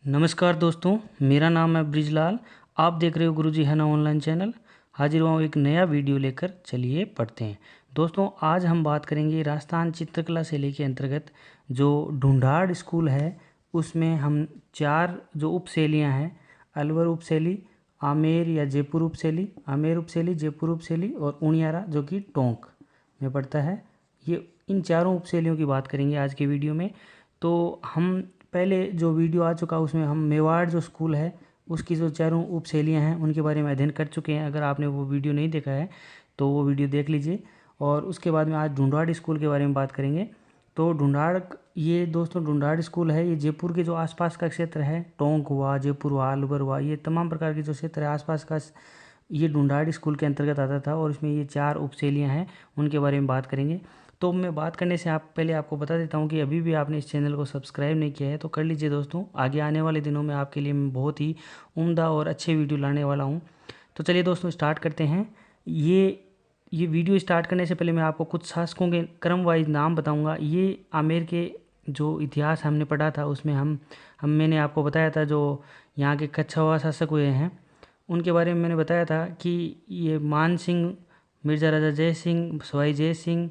नमस्कार दोस्तों, मेरा नाम है ब्रिजलाल। आप देख रहे हो गुरुजी है ना ऑनलाइन चैनल। हाजिर हुआ हूँ एक नया वीडियो लेकर। चलिए पढ़ते हैं। दोस्तों, आज हम बात करेंगे राजस्थान चित्रकला शैली के अंतर्गत जो ढूंढाड़ स्कूल है उसमें हम 4 जो उपशैलियाँ हैं, अलवर उपशैली, आमेर या जयपुर उपशैली, आमेर उपशैली, जयपुर उपशैली और उनियारा जो कि टोंक में पड़ता है, ये इन चारों उपशैलियों की बात करेंगे आज के वीडियो में। तो हम पहले जो वीडियो आ चुका उसमें हम मेवाड़ जो स्कूल है उसकी जो चारों उपशैलियाँ हैं उनके बारे में अध्ययन कर चुके हैं। अगर आपने वो वीडियो नहीं देखा है तो वो वीडियो देख लीजिए। और उसके बाद में आज ढूंढाड़ स्कूल के बारे में बात करेंगे। तो ढूंढाड़, ये दोस्तों ढूंढाड़ स्कूल है, ये जयपुर के जो आसपास का क्षेत्र है, टोंक हुआ, जयपुर हुआ, अलवर हुआ, ये तमाम प्रकार के जो क्षेत्र है आसपास का, ये ढूंढाड़ स्कूल के अंतर्गत आता था। और इसमें ये 4 उपशैलियाँ हैं, उनके बारे में बात करेंगे। तो मैं बात करने से आप पहले आपको बता देता हूँ कि अभी भी आपने इस चैनल को सब्सक्राइब नहीं किया है तो कर लीजिए दोस्तों। आगे आने वाले दिनों में आपके लिए मैं बहुत ही उम्दा और अच्छे वीडियो लाने वाला हूँ। तो चलिए दोस्तों, स्टार्ट करते हैं। ये वीडियो स्टार्ट करने से पहले मैं आपको कुछ शासकों के क्रम वाइज नाम बताऊँगा। ये आमेर के जो इतिहास हमने पढ़ा था उसमें मैंने आपको बताया था जो यहाँ के कच्छावा शासक हुए हैं उनके बारे में मैंने बताया था कि ये मान सिंह, मिर्ज़ा राजा जय सिंह, सवाई जय सिंह,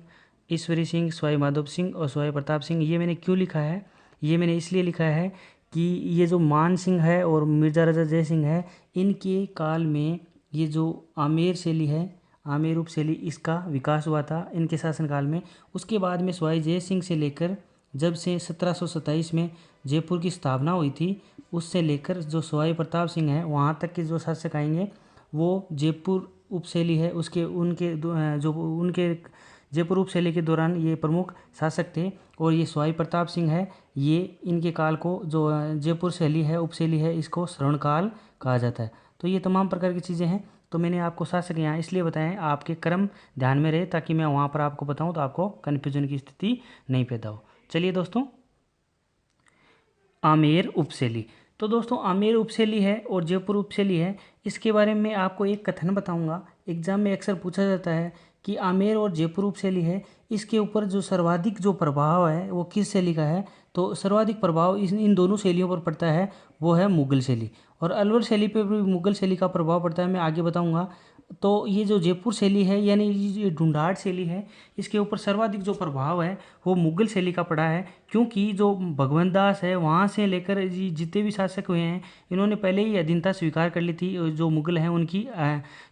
ईश्वरी सिंह, सवाई माधव सिंह और सवाई प्रताप सिंह। ये मैंने क्यों लिखा है? ये मैंने इसलिए लिखा है कि ये जो मान सिंह है और मिर्ज़ा राजा जय सिंह है, इनके काल में ये जो आमेर शैली है, आमेर उपशैली, इसका विकास हुआ था इनके शासनकाल में। उसके बाद में सवाई जय सिंह से लेकर जब से 1727 में जयपुर की स्थापना हुई थी, उससे लेकर जो सवाई प्रताप सिंह हैं वहाँ तक के जो शासक आएंगे वो जयपुर उपशैली है उसके जो उनके जयपुर उपशैली के दौरान ये प्रमुख शासक थे। और ये सवाई प्रताप सिंह है, ये इनके काल को जो जयपुर शैली है, उपशैली है, इसको श्रवणकाल कहा जाता है। तो ये तमाम प्रकार की चीज़ें हैं। तो मैंने आपको शासक यहाँ इसलिए बताएं आपके क्रम ध्यान में रहे ताकि मैं वहाँ पर आपको बताऊँ तो आपको कन्फ्यूजन की स्थिति नहीं पैदा हो। चलिए दोस्तों, आमेर उपशैली। तो दोस्तों, आमेर उपशैली है और जयपुर उपशैली है, इसके बारे में मैं आपको एक कथन बताऊंगा। एग्जाम में अक्सर पूछा जाता है कि आमेर और जयपुर उपशैली है, इसके ऊपर जो सर्वाधिक जो प्रभाव है वो किस शैली का है? तो सर्वाधिक प्रभाव इन दोनों शैलियों पर पड़ता है, वो है मुगल शैली। और अलवर शैली पर भी मुगल शैली का प्रभाव पड़ता है, मैं आगे बताऊँगा। तो ये जो जयपुर शैली है यानी ये ढूंढाड़ शैली है, इसके ऊपर सर्वाधिक जो प्रभाव है वो मुगल शैली का पड़ा है। क्योंकि जो भगवंत दास है वहाँ से लेकर जितने भी शासक हुए हैं इन्होंने पहले ही अधीनता स्वीकार कर ली थी जो मुगल हैं उनकी।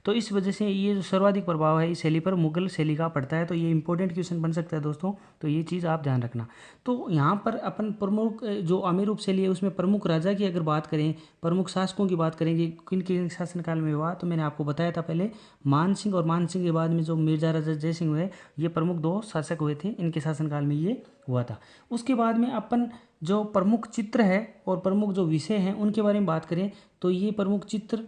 तो इस वजह से ये जो सर्वाधिक प्रभाव है इस शैली पर मुगल शैली का पड़ता है। तो ये इंपॉर्टेंट क्वेश्चन बन सकता है दोस्तों, तो ये चीज़ आप ध्यान रखना। तो यहाँ पर अपन प्रमुख जो आमेर उपशैली है उसमें प्रमुख राजा की अगर बात करें, प्रमुख शासकों की बात करेंगे किन किन शासनकाल में हुआ, तो मैंने आपको बताया था पहले मान सिंह, और मान सिंह के बाद में जो मिर्जा राजा जय सिंह हुए, ये प्रमुख 2 शासक हुए थे, इनके शासनकाल में ये हुआ था। उसके बाद में अपन जो प्रमुख चित्र है और प्रमुख जो विषय हैं उनके बारे में बात करें तो ये प्रमुख चित्र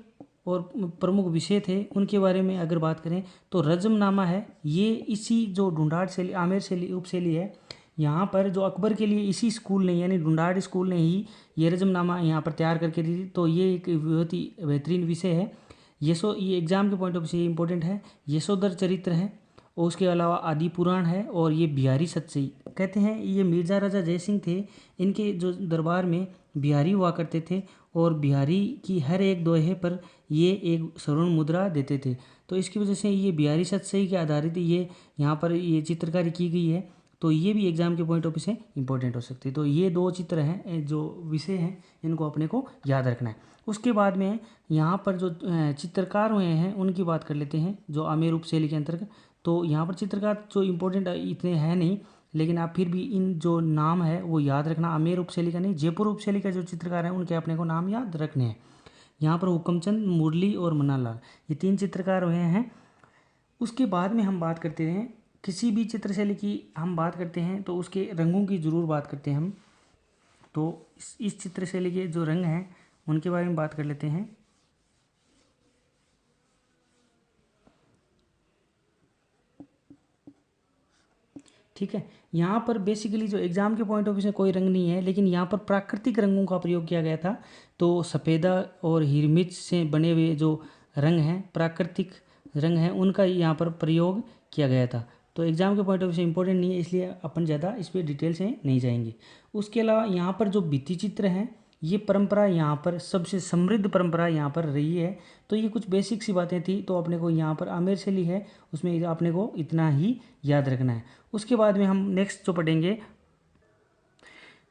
और प्रमुख विषय थे उनके बारे में अगर बात करें तो रजमनामा है, ये इसी जो ढूंढाड़ शैली, आमेर शैली उपशैली है, यहाँ पर जो अकबर के लिए इसी स्कूल ने यानी ढूंढाड़ स्कूल ने ही ये रजमनामा यहाँ पर तैयार करके दी थी। तो ये एक बहुत ही बेहतरीन विषय है। ये एग्जाम के पॉइंट ऑफ व्यू से ये इंपॉर्टेंट है। यशोधर चरित्र है और उसके अलावा आदि पुराण है और ये बिहारी सतसई कहते हैं। ये मिर्ज़ा राजा जय सिंह थे, इनके जो दरबार में बिहारी हुआ करते थे और बिहारी की हर एक दोहे पर ये एक स्वर्ण मुद्रा देते थे। तो इसकी वजह से ये बिहारी सतसई के आधारित ये यहाँ पर ये चित्रकारी की गई है। तो ये भी एग्जाम के पॉइंट ऑफ व्यू से इंपॉर्टेंट हो सकती है। तो ये 2 चित्र हैं जो विषय हैं, इनको अपने को याद रखना है। उसके बाद में यहाँ पर जो चित्रकार हुए हैं उनकी बात कर लेते हैं जो आमेर उपशैली के अंतर्गत। तो यहाँ पर चित्रकार जो इम्पोर्टेंट इतने हैं नहीं, लेकिन आप फिर भी इन जो नाम है वो याद रखना। आमेर उपशैली का नहीं, जयपुर उपशैली का जो चित्रकार है उनके अपने को नाम याद रखने हैं। यहाँ पर हुक्मचंद, मुरली और मन्नालाल, ये 3 चित्रकार हुए हैं। उसके बाद में हम बात करते हैं किसी भी चित्र शैली की हम बात करते हैं तो उसके रंगों की ज़रूर बात करते हैं हम। तो इस चित्र शैली के जो रंग हैं उनके बारे में बात कर लेते हैं। ठीक है, यहाँ पर बेसिकली जो एग्जाम के पॉइंट ऑफ व्यू से कोई रंग नहीं है, लेकिन यहाँ पर प्राकृतिक रंगों का प्रयोग किया गया था। तो सफ़ेदा और हिरमिच से बने हुए जो रंग हैं, प्राकृतिक रंग हैं, उनका यहाँ पर प्रयोग किया गया था। तो एग्जाम के पॉइंट ऑफ व्यू से इंपॉर्टेंट नहीं है, इसलिए अपन ज़्यादा इस पर डिटेल से नहीं जाएंगे। उसके अलावा यहाँ पर जो भित्ति चित्र हैं ये परंपरा यहाँ पर सबसे समृद्ध परंपरा यहाँ पर रही है। तो ये कुछ बेसिक सी बातें थी, तो अपने को यहाँ पर आमेर शैली है उसमें अपने को इतना ही याद रखना है। उसके बाद में हम नेक्स्ट जो पढ़ेंगे,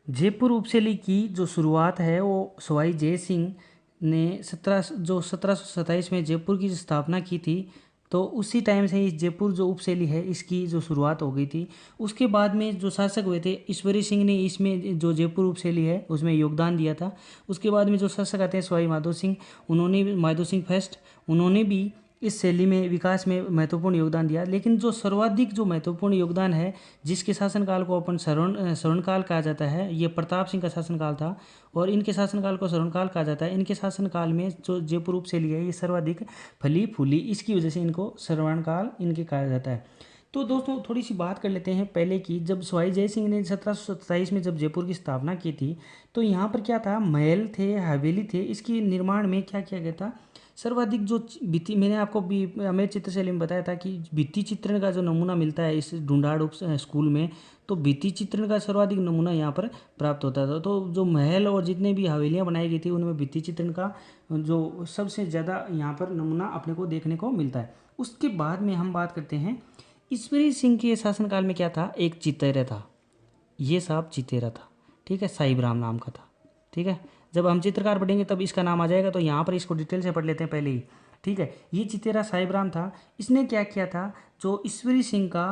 जयपुर उपशैली की जो शुरुआत है वो सवाई जय सिंह ने 1727 में जयपुर की स्थापना की थी। तो उसी टाइम से ही जयपुर जो उपशैली है इसकी जो शुरुआत हो गई थी। उसके बाद में जो शासक हुए थे ईश्वरी सिंह ने इसमें जो जयपुर उपशैली है उसमें योगदान दिया था। उसके बाद में जो शासक आते हैं सवाई माधो सिंह, उन्होंने भी, माधो सिंह फर्स्ट, उन्होंने भी इस शैली में विकास में महत्वपूर्ण योगदान दिया। लेकिन जो सर्वाधिक जो महत्वपूर्ण योगदान है, जिसके शासनकाल को अपन श्रवणकाल कहा जाता है, ये प्रताप सिंह का शासनकाल था और इनके शासनकाल को श्रवणकाल कहा जाता है। इनके शासनकाल में जो जयपुर उपशैली है ये सर्वाधिक फली फूली, इसकी वजह से इनको श्रवणकाल इनके कहा जाता है। तो दोस्तों थोड़ी सी बात कर लेते हैं पहले की। जब सवाई जय सिंह ने 1727 में जब जयपुर की स्थापना की थी तो यहाँ पर क्या था, महल थे, हवेली थे, इसकी निर्माण में क्या किया गया था, सर्वाधिक जो भित्ति, मैंने आपको भी आमेर चित्रशैली में बताया था कि भित्ति चित्रण का जो नमूना मिलता है इस ढूंढाड़ स्कूल में, तो भित्ति चित्रण का सर्वाधिक नमूना यहाँ पर प्राप्त होता था। तो जो महल और जितने भी हवेलियाँ बनाई गई थी उनमें भित्ति चित्रण का जो सबसे ज़्यादा यहाँ पर नमूना अपने को देखने को मिलता है। उसके बाद में हम बात करते हैं ईश्वरी सिंह के शासनकाल में क्या था, एक चितेरा था, ये साहब चितेरा था, ठीक है, साहिब राम नाम का था, ठीक है। जब हम चित्रकार पढ़ेंगे तब इसका नाम आ जाएगा, तो यहाँ पर इसको डिटेल से पढ़ लेते हैं पहले ही, ठीक है। ये चितेरा साहिब राम था। इसने क्या किया था, जो ईश्वरी सिंह का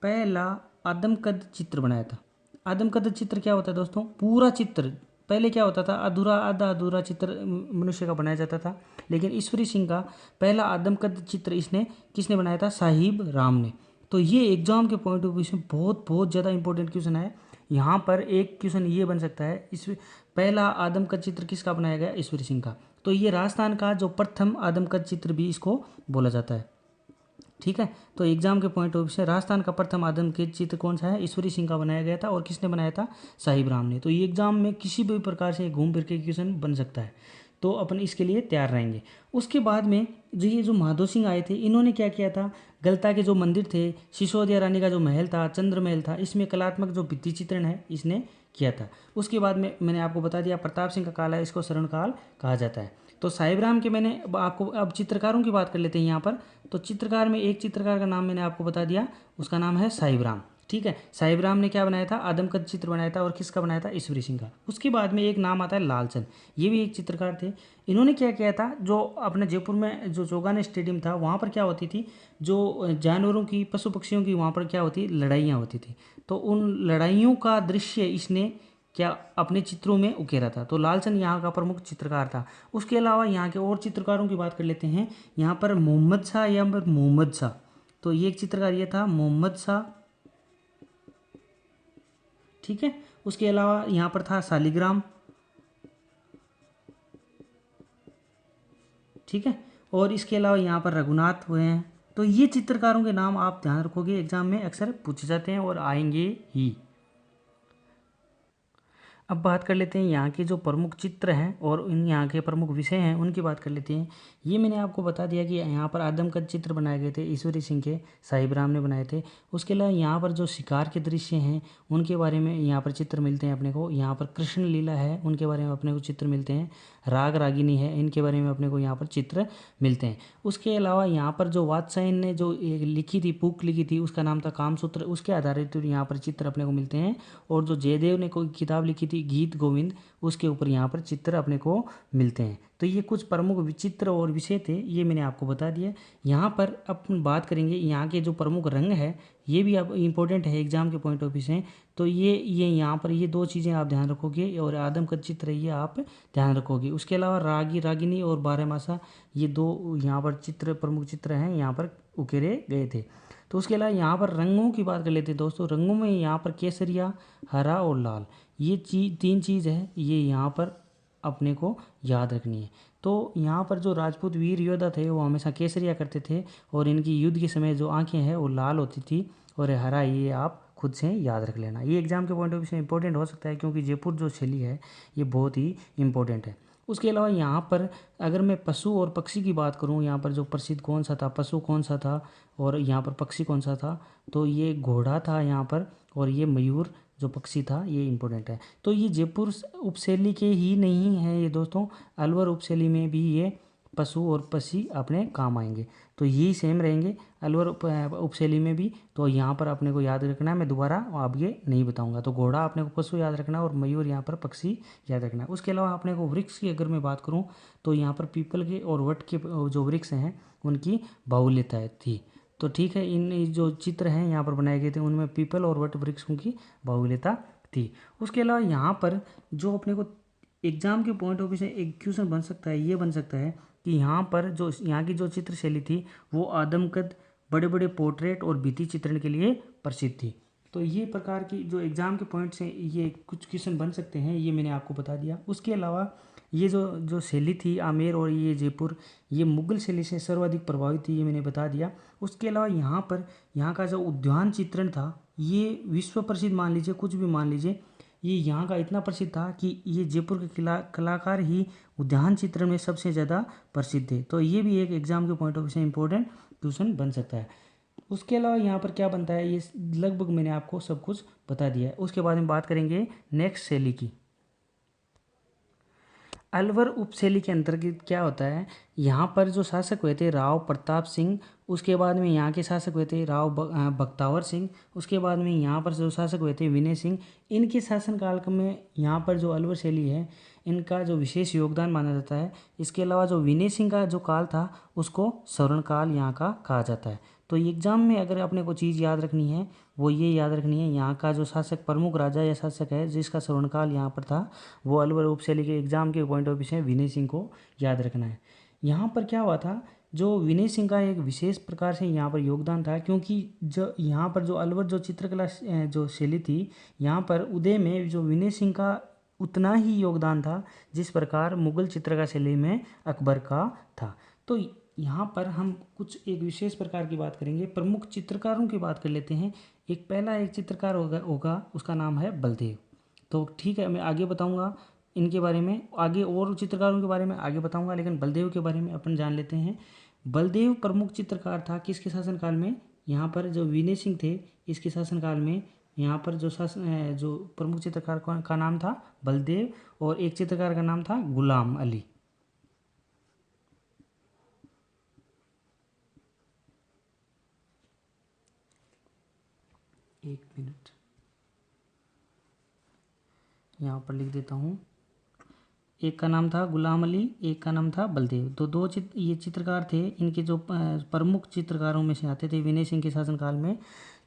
पहला आदमकद चित्र बनाया था। आदमकद चित्र क्या होता है दोस्तों, पूरा चित्र। पहले क्या होता था, अधूरा आधा अधूरा चित्र मनुष्य का बनाया जाता था, लेकिन ईश्वरी सिंह का पहला आदमकद चित्र इसने किसने बनाया था, साहिब राम ने। तो ये एग्जाम के पॉइंट ऑफ व्यू से बहुत बहुत ज़्यादा इंपॉर्टेंट क्वेश्चन है। यहाँ पर एक क्वेश्चन ये बन सकता है, इस पहला आदमकद चित्र किसका बनाया गया, ईश्वरी सिंह का। तो ये राजस्थान का जो प्रथम आदमकद चित्र भी इसको बोला जाता है, ठीक है। तो एग्जाम के पॉइंट ऑफ व्यू से राजस्थान का प्रथम आदमकद चित्र कौन सा है, ईश्वरी सिंह का बनाया गया था, और किसने बनाया था, साहिब राम ने। तो ये एग्जाम में किसी भी प्रकार से घूम फिर के क्वेश्चन बन सकता है, तो अपन इसके लिए तैयार रहेंगे। उसके बाद में जो माधो सिंह आए थे, इन्होंने क्या किया था, गलता के जो मंदिर थे, सिसोदिया रानी का जो महल था, चंद्र महल था, इसमें कलात्मक जो भित्ति चित्रण है इसने किया था। उसके बाद में मैंने आपको बता दिया प्रताप सिंह का काल है, इसको शरणकाल कहा जाता है। तो साहिब राम के मैंने आपको, अब चित्रकारों की बात कर लेते हैं यहाँ पर। तो चित्रकार में एक चित्रकार का नाम मैंने आपको बता दिया, उसका नाम है साहिब राम, ठीक है। साहिब राम ने क्या बनाया था, आदमकद चित्र बनाया था, और किसका बनाया था, ईश्वरी सिंह का। उसके बाद में एक नाम आता है लालचंद, ये भी एक चित्रकार थे। इन्होंने क्या किया था, जो अपने जयपुर में जो चौगान स्टेडियम था वहाँ पर क्या होती थी, जो जानवरों की, पशु पक्षियों की वहाँ पर क्या होती, लड़ाइयाँ होती थी। तो उन लड़ाइयों का दृश्य इसने क्या अपने चित्रों में उकेरा था। तो लालचंद यहाँ का प्रमुख चित्रकार था। उसके अलावा यहाँ के और चित्रकारों की बात कर लेते हैं। यहाँ पर मोहम्मद शाह या फिर मोहम्मद शाह, तो ये एक चित्रकार ये था मोहम्मद शाह, ठीक है। उसके अलावा यहाँ पर था शालिग्राम, ठीक है। और इसके अलावा यहाँ पर रघुनाथ हुए हैं। तो ये चित्रकारों के नाम आप ध्यान रखोगे, एग्जाम में अक्सर पूछे जाते हैं और आएंगे ही। अब बात कर लेते हैं यहाँ के जो प्रमुख चित्र हैं और इन यहाँ के प्रमुख विषय हैं उनकी बात कर लेते हैं। ये मैंने आपको बता दिया कि यहाँ पर आदमकद चित्र बनाए गए थे, ईश्वरी सिंह के, साहिब राम ने बनाए थे। उसके अलावा यहाँ पर जो शिकार के दृश्य हैं उनके बारे में यहाँ पर चित्र मिलते हैं अपने को। यहाँ पर कृष्ण लीला है उनके बारे में अपने को चित्र मिलते हैं, राग रागिनी है इनके बारे में अपने को यहाँ पर चित्र मिलते हैं। उसके अलावा यहाँ पर जो वात्स्यायन ने जो एक लिखी थी, पुक लिखी थी, उसका नाम था कामसूत्र, उसके आधारित यहाँ पर चित्र अपने को मिलते हैं। और जो जयदेव ने कोई किताब लिखी थी गीत गोविंद, उसके ऊपर यहाँ पर चित्र अपने को मिलते हैं। तो ये कुछ प्रमुख विचित्र और विषय थे, ये मैंने आपको बता दिया। यहाँ पर अपन बात करेंगे यहाँ के जो प्रमुख रंग है, ये भी अब इम्पोर्टेंट है एग्जाम के पॉइंट ऑफ व्यू से। तो ये यहाँ पर ये दो चीज़ें आप ध्यान रखोगे, और आदमकद चित्र ये आप ध्यान रखोगे। उसके अलावा रागी रागिनी और बारहमासा, ये दो यहाँ पर चित्र प्रमुख चित्र हैं, यहाँ पर उकेरे गए थे। तो उसके अलावा यहाँ पर रंगों की बात कर लेते हैं दोस्तों। रंगों में यहाँ पर केसरिया, हरा और लाल, ये तीन चीज़ है, ये यहाँ पर अपने को याद रखनी है। तो यहाँ पर जो राजपूत वीर योद्धा थे वो हमेशा केसरिया करते थे, और इनकी युद्ध के समय जो आंखें हैं वो लाल होती थी, और हरा ये आप खुद से याद रख लेना। ये एग्जाम के पॉइंट ऑफ व्यू से इंपॉर्टेंट हो सकता है, क्योंकि जयपुर जो शैली है ये बहुत ही इंपॉर्टेंट है। उसके अलावा यहाँ पर अगर मैं पशु और पक्षी की बात करूँ, यहाँ पर जो प्रसिद्ध कौन सा था, पशु कौन सा था और यहाँ पर पक्षी कौन सा था, तो ये घोड़ा था यहाँ पर, और ये मयूर जो पक्षी था ये इम्पोर्टेंट है। तो ये जयपुर उपशैली के ही नहीं है ये दोस्तों, अलवर उपशैली में भी ये पशु और पक्षी अपने काम आएंगे। तो यही सेम रहेंगे अलवर उपशैली में भी। तो यहाँ पर अपने को याद रखना है, मैं दोबारा अब ये नहीं बताऊंगा। तो घोड़ा अपने को पशु याद रखना है और मयूर यहाँ पर पक्षी याद रखना है। उसके अलावा अपने को वृक्ष की अगर मैं बात करूँ तो यहाँ पर पीपल के और वट के जो वृक्ष हैं उनकी बाहुल्यता थी। तो ठीक है, इन जो चित्र हैं यहाँ पर बनाए गए थे उनमें पीपल और वट वृक्षों की बाहुल्यता थी। उसके अलावा यहाँ पर जो अपने को एग्जाम के पॉइंट ऑफ व्यू से एक क्वेश्चन बन सकता है, ये बन सकता है कि यहाँ पर जो यहाँ की जो चित्रशैली थी वो आदमकद, बड़े बड़े पोर्ट्रेट और भित्ति चित्रण के लिए प्रसिद्ध थी। तो ये प्रकार की जो एग्ज़ाम के पॉइंट से ये कुछ क्वेश्चन बन सकते हैं, ये मैंने आपको बता दिया। उसके अलावा ये जो शैली थी आमेर और ये जयपुर, ये मुगल शैली से सर्वाधिक प्रभावित थी, ये मैंने बता दिया। उसके अलावा यहाँ पर यहाँ का जो उद्यान चित्रण था ये विश्व प्रसिद्ध मान लीजिए, कुछ भी मान लीजिए, ये यहाँ का इतना प्रसिद्ध था कि ये जयपुर के कलाकार ही उद्यान चित्रण में सबसे ज़्यादा प्रसिद्ध थे। तो ये भी एक एग्जाम के पॉइंट ऑफ व्यू से इंपॉर्टेंट क्वेश्चन बन सकता है। उसके अलावा यहाँ पर क्या बनता है, ये लगभग मैंने आपको सब कुछ बता दिया है। उसके बाद में बात करेंगे नेक्स्ट शैली की। अलवर उपशैली के अंतर्गत क्या होता है, यहाँ पर जो शासक हुए थे राव प्रताप सिंह, उसके बाद में यहाँ के शासक हुए थे राव बख्तावर सिंह, उसके बाद में यहाँ पर जो शासक हुए थे विनय सिंह। इनके शासनकाल में यहाँ पर जो अलवर शैली है इनका जो विशेष योगदान माना जाता है। इसके अलावा जो विनय सिंह का जो काल था उसको स्वर्णकाल यहाँ का कहा जाता है। तो एग्जाम में अगर अपने को चीज़ याद रखनी है वो ये याद रखनी है, यहाँ का जो शासक प्रमुख राजा या शासक है जिसका स्वर्णकाल यहाँ पर था वो अलवर उपशैली के एग्जाम के पॉइंट ऑफ व्यू से विनय सिंह को याद रखना है। यहाँ पर क्या हुआ था, जो विनय सिंह का एक विशेष प्रकार से यहाँ पर योगदान था, क्योंकि जो यहाँ पर जो अलवर जो चित्रकला जो शैली थी यहाँ पर उदय में जो विनय सिंह का उतना ही योगदान था जिस प्रकार मुगल चित्रकला शैली में अकबर का था। तो यहाँ पर हम कुछ एक विशेष प्रकार की बात करेंगे, प्रमुख चित्रकारों की बात कर लेते हैं। एक चित्रकार होगा उसका नाम है बलदेव। तो ठीक है, मैं आगे बताऊंगा इनके बारे में, आगे और चित्रकारों के बारे में आगे बताऊंगा, लेकिन बलदेव के बारे में अपन जान लेते हैं। बलदेव प्रमुख चित्रकार था किसके शासनकाल में, यहाँ पर जो विनय सिंह थे इसके शासनकाल में। यहाँ पर जो प्रमुख चित्रकार का नाम था बलदेव और एक चित्रकार का नाम था गुलाम अली। एक मिनट यहाँ पर लिख देता हूँ, एक का नाम था गुलाम अली, एक का नाम था बलदेव। तो ये चित्रकार थे, इनके जो प्रमुख चित्रकारों में से आते थे विनय सिंह के शासनकाल में।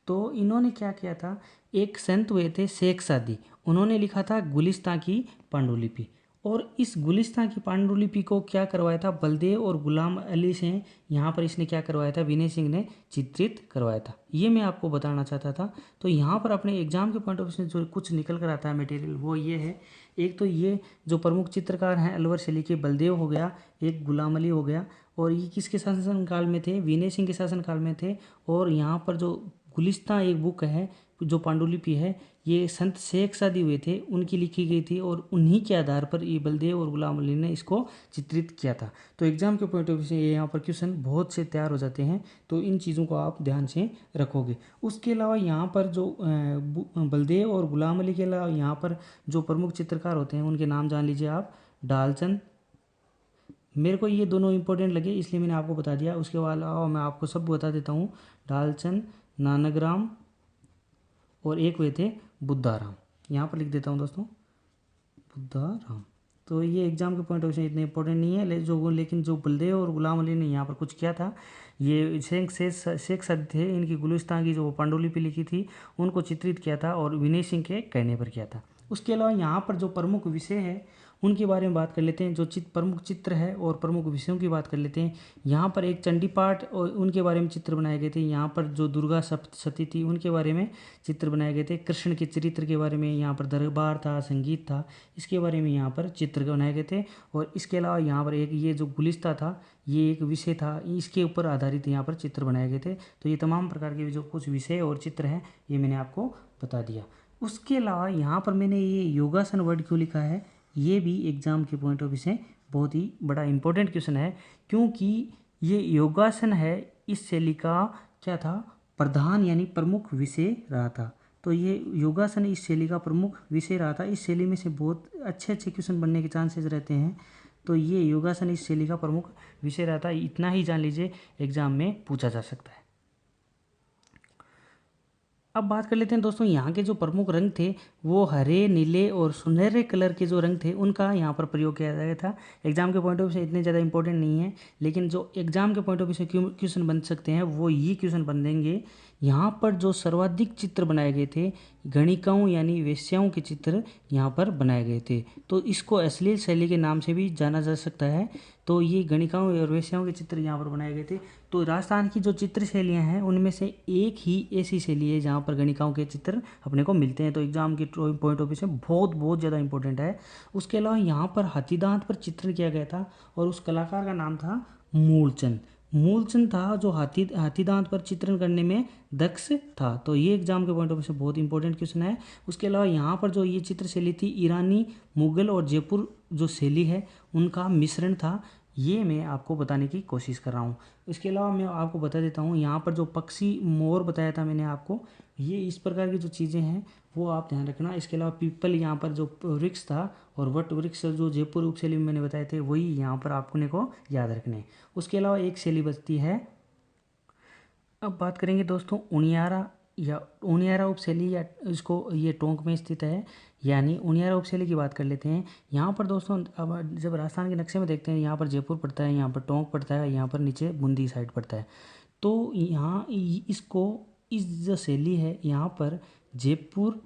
तो इन्होंने क्या किया था, एक संत हुए थे शेख सादी, उन्होंने लिखा था गुलिस्तां की पांडुलिपि, और इस गुलिस्तां की पांडुलिपि को क्या करवाया था बलदेव और गुलाम अली से, यहाँ पर इसने क्या करवाया था विनय सिंह ने चित्रित करवाया था। ये मैं आपको बताना चाहता था। तो यहाँ पर अपने एग्जाम के पॉइंट ऑफ व्यू से जो कुछ निकल कर आता है मटेरियल वो ये है, एक तो ये जो प्रमुख चित्रकार हैं अलवर शैली के बलदेव हो गया, एक गुलाम अली हो गया, और ये किसके शासनकाल में थे, विनय सिंह के शासनकाल में थे। और यहाँ पर जो गुलिस्तां एक बुक है जो पांडुलिपि है ये संत शेख सादी हुए थे उनकी लिखी गई थी, और उन्हीं के आधार पर ये बलदेव और गुलाम अली ने इसको चित्रित किया था। तो एग्जाम के पॉइंट ऑफ व्यू से ये यहाँ पर क्वेश्चन बहुत से तैयार हो जाते हैं, तो इन चीज़ों को आप ध्यान से रखोगे। उसके अलावा यहाँ पर जो बलदेव और गुलाम अली के अलावा यहाँ पर जो प्रमुख चित्रकार होते हैं उनके नाम जान लीजिए आप। ढालचंद, मेरे को ये दोनों इंपॉर्टेंट लगे इसलिए मैंने आपको बता दिया। उसके अलावा मैं आपको सब बता देता हूँ, ढालचंद, नानकराम और एक हुए थे बुद्धाराम। यहाँ पर लिख देता हूँ दोस्तों बुद्धाराम। तो ये एग्जाम के पॉइंट ऑफ व्यू से इतने इंपॉर्टेंट नहीं है, लेकिन जो बलदेव और गुलाम अली ने यहाँ पर कुछ किया था, ये शेख सादी थे, इनकी गुलिस्तान की जो पांडुलिपि लिखी थी उनको चित्रित किया था और विनय सिंह के कहने पर किया था। उसके अलावा यहाँ पर जो प्रमुख विषय है उनके बारे में बात कर लेते हैं, जो प्रमुख चित्र है और प्रमुख विषयों की बात कर लेते हैं। यहाँ पर एक चंडी पाठ और उनके बारे में चित्र बनाए गए थे। यहाँ पर जो दुर्गा सती थी उनके बारे में चित्र बनाए गए थे। कृष्ण के चरित्र के बारे में, यहाँ पर दरबार था, संगीत था, इसके बारे में यहाँ पर चित्र बनाए गए थे। और इसके अलावा यहाँ पर एक ये जो गुलिस्ता था ये एक विषय था, इसके ऊपर आधारित यहाँ पर चित्र बनाए गए थे। तो ये तमाम प्रकार के जो कुछ विषय और चित्र हैं ये मैंने आपको बता दिया। उसके अलावा यहाँ पर मैंने ये योगासन वर्ड क्यों लिखा है, ये भी एग्जाम के पॉइंट ऑफ व्यू से बहुत ही बड़ा इंपॉर्टेंट क्वेश्चन है, क्योंकि ये योगासन है इस शैली का क्या था, प्रधान यानी प्रमुख विषय रहा था। तो ये योगासन इस शैली का प्रमुख विषय रहा था। इस शैली में से बहुत अच्छे अच्छे क्वेश्चन बनने के चांसेस रहते हैं। तो ये योगासन इस शैली का प्रमुख विषय रहा था। इतना ही जान लीजिए, एग्जाम में पूछा जा सकता है। अब बात कर लेते हैं दोस्तों, यहाँ के जो प्रमुख रंग थे वो हरे, नीले और सुनहरे कलर के जो रंग थे उनका यहाँ पर प्रयोग किया गया था। एग्जाम के पॉइंट ऑफ व्यू से इतने ज़्यादा इंपॉर्टेंट नहीं है, लेकिन जो एग्जाम के पॉइंट ऑफ व्यू से क्वेश्चन बन सकते हैं वो ये क्वेश्चन बन देंगे। यहाँ पर जो सर्वाधिक चित्र बनाए गए थे गणिकाओं यानी वेश्याओं के चित्र यहाँ पर बनाए गए थे, तो इसको अश्लील शैली के नाम से भी जाना जा सकता है। तो ये गणिकाओं और वेश्याओं के चित्र यहाँ पर बनाए गए थे। तो राजस्थान की जो चित्र शैलियाँ हैं उनमें से एक ही ऐसी शैली है जहाँ पर गणिकाओं के चित्र अपने को मिलते हैं। तो एग्जाम की पॉइंट ऑफ व्यू से बहुत ज़्यादा इंपॉर्टेंट है। उसके अलावा यहाँ पर हाथीदांत पर चित्रण किया गया था और उस कलाकार का नाम था मूलचंद। मूलचंद था जो हाथीदांत पर चित्रण करने में दक्ष था। तो ये एग्जाम के पॉइंट ऑफ व्यू से बहुत इंपॉर्टेंट क्वेश्चन है। उसके अलावा यहाँ पर जो ये चित्र शैली थी ईरानी, मुगल और जयपुर जो शैली है उनका मिश्रण था। ये मैं आपको बताने की कोशिश कर रहा हूँ। इसके अलावा मैं आपको बता देता हूँ, यहाँ पर जो पक्षी मोर बताया था मैंने आपको, ये इस प्रकार की जो चीज़ें हैं वो आप ध्यान रखना। इसके अलावा पीपल यहाँ पर जो वृक्ष था और वट वृक्ष जो जयपुर उपशैली में मैंने बताए थे वही यहाँ पर आपने को याद रखने। उसके अलावा एक शैली बचती है। अब बात करेंगे दोस्तों उनियारा या उनियारा उपशैली, या इसको ये टोंक में स्थित है, यानी उनियारा उपशैली की बात कर लेते हैं। यहाँ पर दोस्तों अब जब राजस्थान के नक्शे में देखते हैं, यहाँ पर जयपुर पड़ता है, यहाँ पर टोंक पड़ता है, यहाँ पर नीचे बूंदी साइड पड़ता है। तो यहाँ इसको इस जो शैली है यहाँ पर जयपुर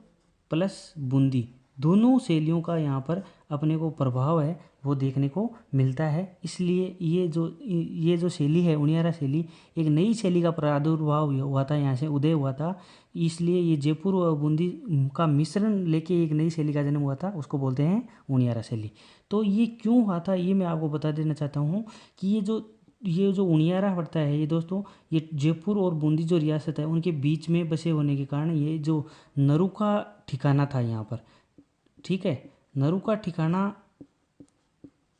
प्लस बूंदी दोनों शैलियों का यहाँ पर अपने को प्रभाव है वो देखने को मिलता है। इसलिए ये जो शैली है उनियारा शैली एक नई शैली का प्रादुर्भाव हुआ था, यहाँ से उदय हुआ था। इसलिए ये जयपुर और बूंदी का मिश्रण लेके एक नई शैली का जन्म हुआ था, उसको बोलते हैं उनियारा शैली। तो ये क्यों हुआ था ये मैं आपको बता देना चाहता हूँ कि ये जो उनियारा पड़ता है ये दोस्तों, ये जयपुर और बूंदी जो रियासत है उनके बीच में बसे होने के कारण ये जो नरू का ठिकाना था यहाँ पर, ठीक है, नरू का ठिकाना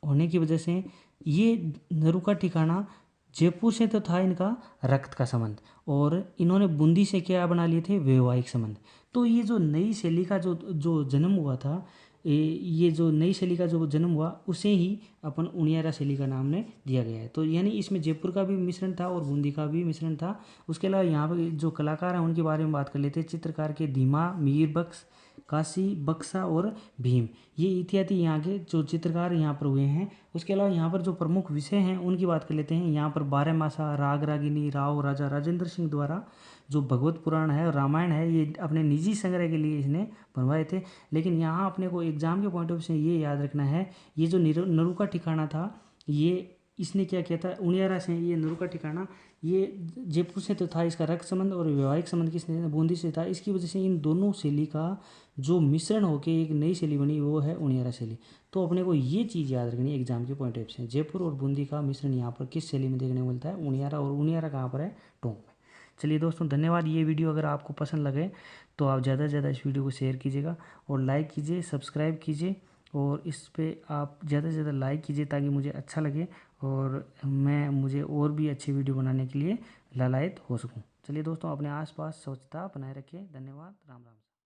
होने की वजह से ये नरू का ठिकाना जयपुर से तो था इनका रक्त का संबंध, और इन्होंने बूंदी से क्या बना लिए थे वैवाहिक संबंध। तो ये जो नई शैली का जो जन्म हुआ था, ये जो नई शैली का जो जन्म हुआ उसे ही अपन उनियारा शैली का नाम ने दिया गया है। तो यानी इसमें जयपुर का भी मिश्रण था और बूंदी का भी मिश्रण था। उसके अलावा यहाँ पर जो कलाकार हैं उनके बारे में बात कर लेते हैं। चित्रकार के धीमा, मीर बख्श, काशी, बक्सा और भीम, ये इत्यादि यहाँ के जो चित्रकार यहाँ पर हुए हैं। उसके अलावा यहाँ पर जो प्रमुख विषय हैं उनकी बात कर लेते हैं। यहाँ पर 12 मासा, राग रागिनी, राव राजा राजेंद्र सिंह द्वारा जो भगवत पुराण है और रामायण है ये अपने निजी संग्रह के लिए इसने बनवाए थे। लेकिन यहाँ अपने को एग्जाम के पॉइंट ऑफ व्यू से ये याद रखना है, ये जो नरू का ठिकाना था ये इसने क्या किया था उनियारा से, ये नरू का ठिकाना ये जयपुर से तो था, इसका रक्त संबंध और वैवाहिक संबंध किसने बूंदी से था। इसकी वजह से इन दोनों शैली का जो मिश्रण होकर एक नई शैली बनी वो है उनियारा शैली। तो अपने को ये चीज़ याद रखनी है एग्जाम के पॉइंट ऑफ व्यू से, जयपुर और बूंदी का मिश्रण यहाँ पर किस शैली में देखने को मिलता है उनियारा, और उनियारा कहाँ पर है टोंक में। चलिए दोस्तों धन्यवाद। ये वीडियो अगर आपको पसंद लगे तो आप ज़्यादा से ज़्यादा इस वीडियो को शेयर कीजिएगा और लाइक कीजिए, सब्सक्राइब कीजिए, और इस पे आप ज़्यादा से ज़्यादा लाइक कीजिए ताकि मुझे अच्छा लगे और मुझे और भी अच्छी वीडियो बनाने के लिए लालायित हो सकूं। चलिए दोस्तों अपने आसपास स्वच्छता बनाए रखिए। धन्यवाद। राम राम।